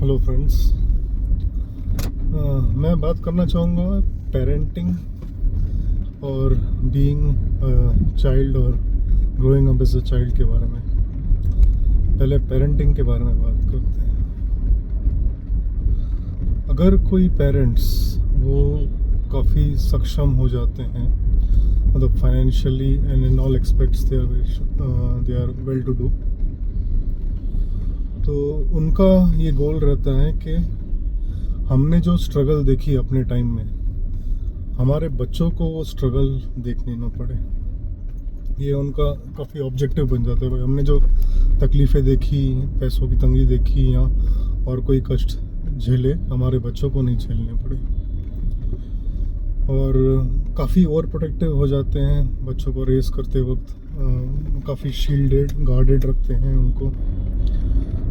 Hello friends. मैं बात करना चाहूँगा पेरेंटिंग और बीइंग चाइल्ड और growing up as a child के बारे में। पहले पेरेंटिंग के बारे में बात करते हैं। अगर कोई पेरेंट्स वो काफ़ी सक्षम हो जाते हैं, मतलब financially and in all aspects they are well to do, तो उनका ये गोल रहता है कि हमने जो स्ट्रगल देखी अपने टाइम में, हमारे बच्चों को वो स्ट्रगल देखनी ना पड़े। ये उनका काफ़ी ऑब्जेक्टिव बन जाता है। भाई हमने जो तकलीफ़ें देखी, पैसों की तंगी देखी या और कोई कष्ट झेले, हमारे बच्चों को नहीं झेलने पड़े। और काफ़ी ओवर प्रोटेक्टिव हो जाते हैं बच्चों को रेस करते वक्त। काफ़ी शील्डेड गार्डेड रखते हैं उनको।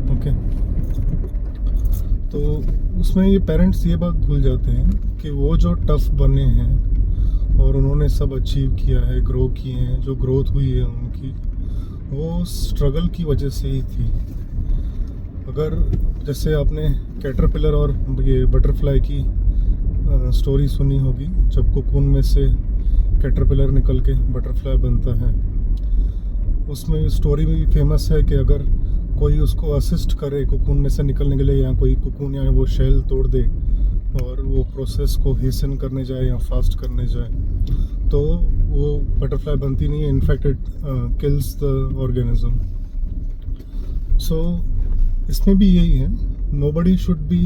ओके, तो उसमें ये पेरेंट्स ये बात भूल जाते हैं कि वो जो टफ बने हैं और उन्होंने सब अचीव किया है, ग्रो किए हैं, जो ग्रोथ हुई है उनकी, वो स्ट्रगल की वजह से ही थी। अगर जैसे आपने कैटरपिलर और ये बटरफ्लाई की स्टोरी सुनी होगी, जब कोकून में से कैटरपिलर निकल के बटरफ्लाई बनता है, उसमें स्टोरी भी फेमस है कि अगर कोई उसको असिस्ट करे कोकून में से निकलने के लिए, या कोई कोकून या वो शेल तोड़ दे और वो प्रोसेस को हेसन करने जाए या फास्ट करने जाए, तो वो बटरफ्लाई बनती नहीं है। In fact it kills the organism. So इसमें भी यही है, nobody should be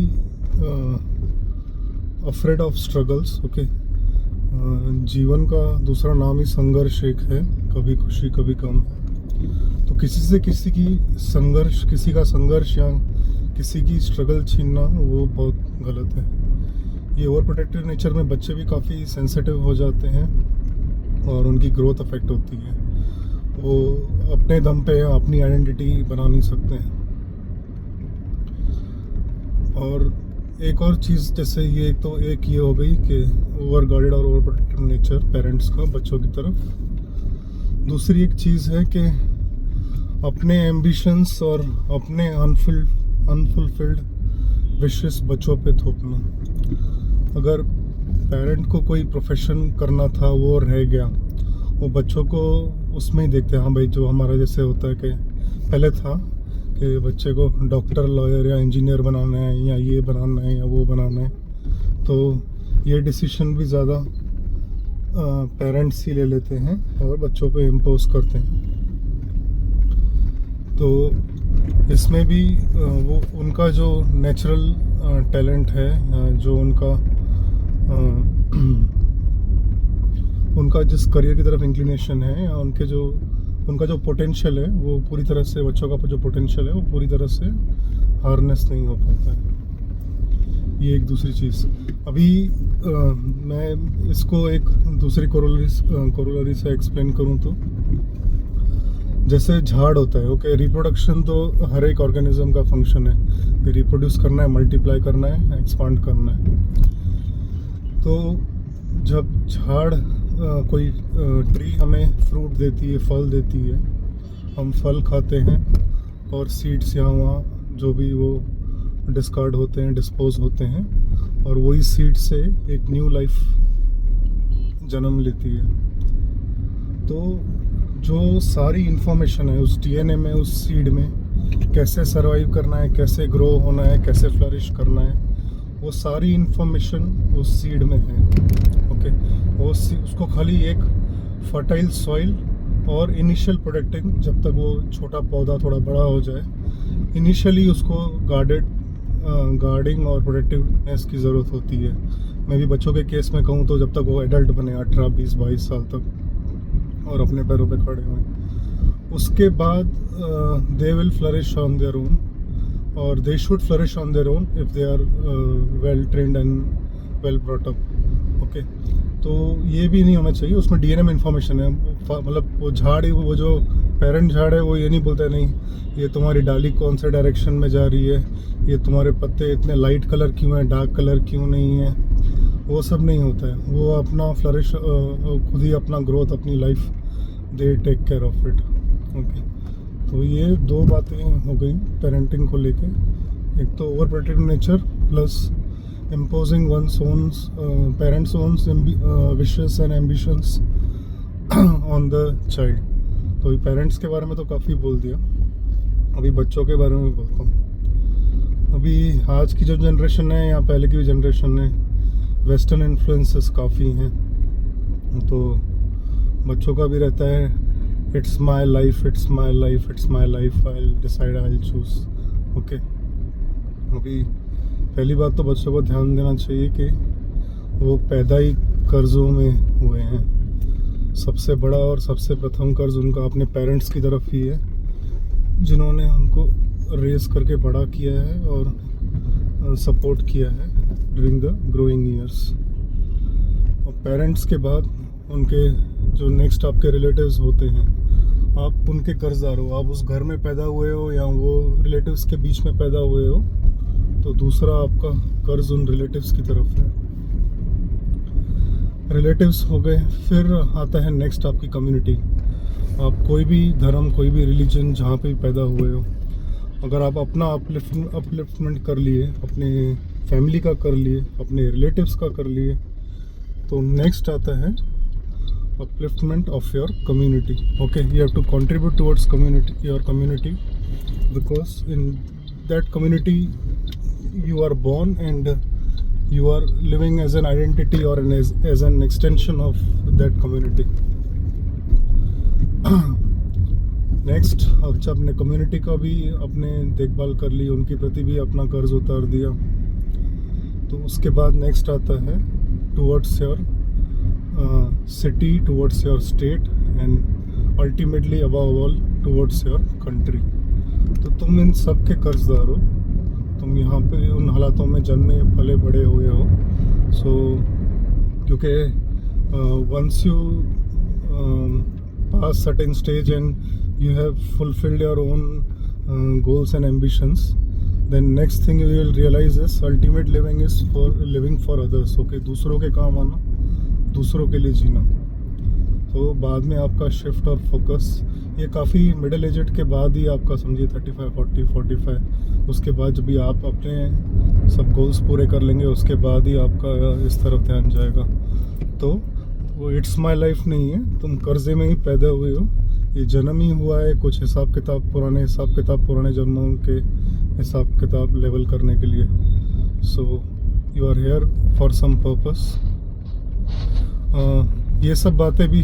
afraid of struggles. Okay, जीवन का दूसरा नाम ही संघर्ष एक है, कभी खुशी कभी गम। तो किसी से किसी का संघर्ष या किसी की स्ट्रगल छीनना वो बहुत गलत है। ये ओवर प्रोटेक्टिव नेचर में बच्चे भी काफ़ी सेंसिटिव हो जाते हैं और उनकी ग्रोथ अफेक्ट होती है। वो अपने दम पे अपनी आइडेंटिटी बना नहीं सकते हैं। और एक और चीज़, जैसे ये तो एक ये हो गई कि ओवर गार्डेड और ओवर प्रोटेक्टिव नेचर पेरेंट्स का बच्चों की तरफ। दूसरी एक चीज़ है कि अपने एम्बिशंस और अपने अनफुलफिल्ड विशेस बच्चों पे थोपना। अगर पेरेंट को कोई प्रोफेशन करना था, वो रह गया, वो बच्चों को उसमें ही देखते हैं। हाँ भाई, जो हमारा जैसे होता है कि पहले था कि बच्चे को डॉक्टर, लॉयर या इंजीनियर बनाना है, या ये बनाना है या वो बनाना है, तो ये डिसीजन भी ज़्यादा पेरेंट्स ही ले लेते हैं और बच्चों पे इम्पोज करते हैं। तो इसमें भी वो उनका जो नेचुरल टैलेंट है, जो उनका जिस करियर की तरफ इंक्लिनेशन है, या उनका जो पोटेंशियल है, वो पूरी तरह से, बच्चों का जो पोटेंशियल है वो पूरी तरह से हार्नेस नहीं हो पाता है। ये एक दूसरी चीज़। अभी मैं इसको एक दूसरी कोरोलरी से एक्सप्लेन करूँ तो, जैसे झाड़ होता है, ओके, रिप्रोडक्शन तो हर एक ऑर्गेनिज्म का फंक्शन है, रिप्रोड्यूस करना है, मल्टीप्लाई करना है, एक्सपांड करना है। तो जब झाड़ कोई ट्री हमें फ्रूट देती है, फल देती है, हम फल खाते हैं और सीड्स यहाँ वहाँ जो भी वो डिस्कार्ड होते हैं, डिस्पोज होते हैं, और वही सीड से एक न्यू लाइफ जन्म लेती है। तो जो सारी इंफॉर्मेशन है उस डीएनए में, उस सीड में, कैसे सरवाइव करना है, कैसे ग्रो होना है, कैसे फ्लरिश करना है, वो सारी इंफॉर्मेशन उस सीड में है। ओके, वो उसको खाली एक फर्टाइल सॉइल और इनिशियल प्रोटेक्टिंग, जब तक वो छोटा पौधा थोड़ा बड़ा हो जाए, इनिशियली उसको गार्डिंग और प्रोटेक्टिवनेस की ज़रूरत होती है। मैं भी बच्चों के केस में कहूँ तो जब तक वो एडल्ट बने, 18, 20, 22 साल तक, और अपने पैरों पे खड़े हुए, उसके बाद they will flourish on their own, और they should flourish on their own if they are well trained and well brought up. Okay, तो ये भी नहीं होना चाहिए। उसमें डीएनए में इंफॉर्मेशन है, मतलब वो झाड़ ही, वो जो पेरेंट झाड़ है, वो ये नहीं बोलता नहीं ये तुम्हारी डाली कौन से डायरेक्शन में जा रही है, ये तुम्हारे पत्ते इतने लाइट कलर क्यों हैं, डार्क कलर क्यों नहीं है, वो सब नहीं होता है। वो अपना फ्लरिश खुद ही, अपना ग्रोथ, अपनी life they take care of it. Okay, तो ये दो बातें हो गई पेरेंटिंग को लेके। एक तो over protective nature plus imposing one's own parents' own wishes and ambitions on the child. तो ये पेरेंट्स के बारे में तो काफ़ी बोल दिया, अभी बच्चों के बारे में बोलता हूँ। अभी आज की जो जनरेशन है या पहले की भी जनरेशन है, वेस्टर्न इन्फ्लुएंसेस काफ़ी हैं, तो बच्चों का भी रहता है it's my life, it's my life, it's my life, I decide, I choose. Okay, अभी पहली बात तो बच्चों को ध्यान देना चाहिए कि वो पैदा ही कर्ज़ों में हुए हैं। सबसे बड़ा और सबसे प्रथम कर्ज़ उनका अपने पेरेंट्स की तरफ ही है, जिन्होंने उनको रेस करके बड़ा किया है और सपोर्ट किया है ड्यूरिंग द ग्रोइंग ईयर्स। और पेरेंट्स के बाद उनके जो नेक्स्ट आपके रिलेटिव्स होते हैं, आप उनके कर्जदार हो। आप उस घर में पैदा हुए हो या वो रिलेटिव्स के बीच में पैदा हुए हो, तो दूसरा आपका कर्ज उन रिलेटिव्स की तरफ है। रिलेटिव्स हो गए, फिर आता है नेक्स्ट आपकी कम्युनिटी। आप कोई भी धर्म, कोई भी रिलीजन जहाँ पे भी पैदा हुए हो, अगर आप अपना अपलिफ्टमेंट कर लिए, अपने फैमिली का कर लिए, अपने रिलेटिव्स का कर लिए, तो नेक्स्ट आता है upliftment of your community. Okay, you have to contribute towards your community, because in that community you are born and you are living as an identity or as an extension of that community. Next, अच्छा, अपने community का भी अपने देखभाल कर ली, उनके प्रति भी अपना कर्ज उतार दिया, तो उसके बाद नेक्स्ट आता है towards your city, towards your state and ultimately above all towards your country. तो तुम इन सब के कर्जदार हो, तुम यहाँ पे उन हालातों में जन्मे पले बड़े हुए हो। सो क्योंकि once you pass certain stage and you have fulfilled your own goals and ambitions, then next thing you will realize is ultimate living is for living for others. Okay, दूसरों के काम आना, दूसरों के लिए जीना। तो बाद में आपका शिफ्ट और फोकस ये काफ़ी मिडिल एजेड के बाद ही आपका, समझिए 35, 40, 45, उसके बाद जब भी आप अपने सब गोल्स पूरे कर लेंगे, उसके बाद ही आपका इस तरफ ध्यान जाएगा। तो वो इट्स माई लाइफ नहीं है, तुम कर्जे में ही पैदा हुए हो, ये जन्म ही हुआ है कुछ हिसाब किताब पुराने जन्मों के हिसाब किताब लेवल करने के लिए। So you are here for some purpose. ये सब बातें भी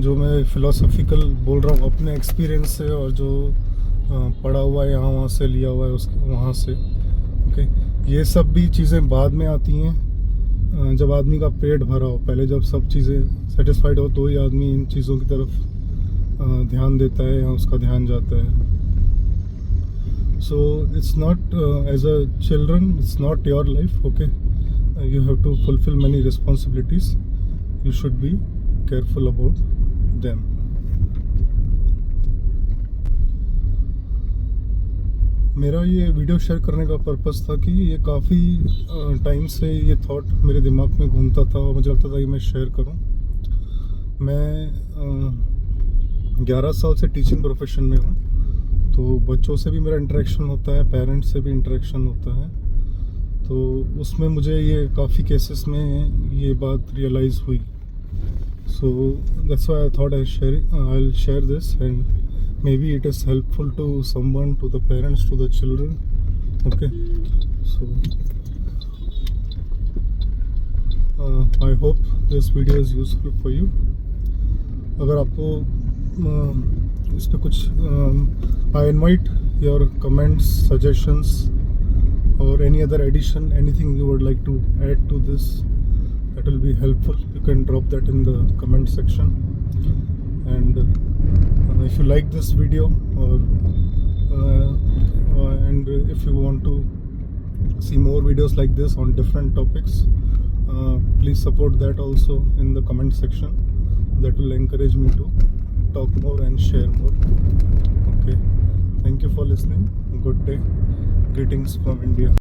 जो मैं फ़िलोसॉफिकल बोल रहा हूँ अपने एक्सपीरियंस से, और जो पढ़ा हुआ है यहाँ वहाँ से लिया हुआ है वहाँ से। ओके, ये सब भी चीज़ें बाद में आती हैं जब आदमी का पेट भरा हो। पहले जब सब चीज़ें सेटिस्फाइड हो तो ही आदमी इन चीज़ों की तरफ ध्यान देता है या उसका ध्यान जाता है। So it's not as a children, it's not your life. Okay, you have to fulfill many responsibilities, you should be careful about them. मेरा ये वीडियो शेयर करने का पर्पस था कि ये काफ़ी टाइम से ये थॉट मेरे दिमाग में घूमता था और मुझे लगता था कि मैं शेयर करूं। मैं 11 साल से टीचिंग प्रोफेशन में हूँ, तो बच्चों से भी मेरा इंटरेक्शन होता है, पेरेंट्स से भी इंटरेक्शन होता है। तो उसमें मुझे ये काफ़ी केसेस में ये बात रियलाइज़ हुई। So that's why I thought I will share this and may be it is helpful to someone, to the parents, to the children. Okay, so I hope this video is useful for you. अगर आपको इस पर कुछ I invite your comments, suggestions or any other addition, anything you would like to add to this, that will be helpful. You can drop that in the comment section. And if you like this video, and if you want to see more videos like this on different topics, please support that also in the comment section. That will encourage me to talk more and share more. Okay, thank you for listening. Good day. Greetings from India.